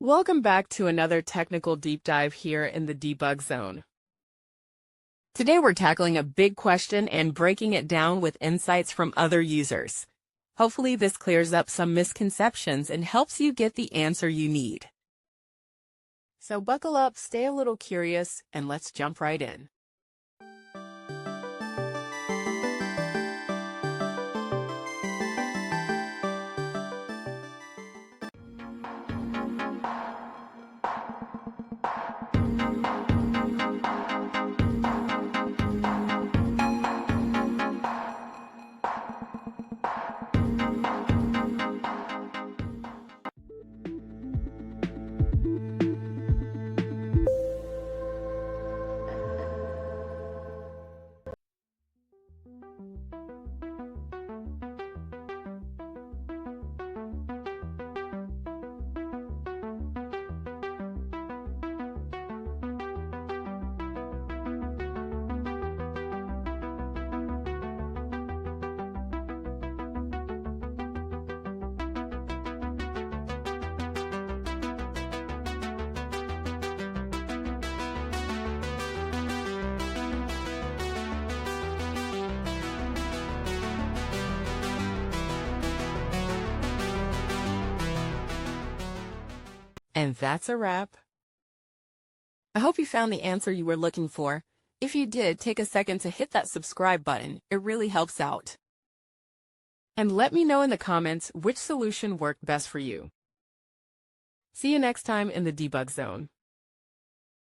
Welcome back to another technical deep dive here in the debug zone. Today we're tackling a big question and breaking it down with insights from other users. Hopefully this clears up some misconceptions and helps you get the answer you need. So buckle up, stay a little curious, and let's jump right in. And that's a wrap. I hope you found the answer you were looking for. If you did, take a second to hit that subscribe button. It really helps out. And let me know in the comments which solution worked best for you. See you next time in the debug zone.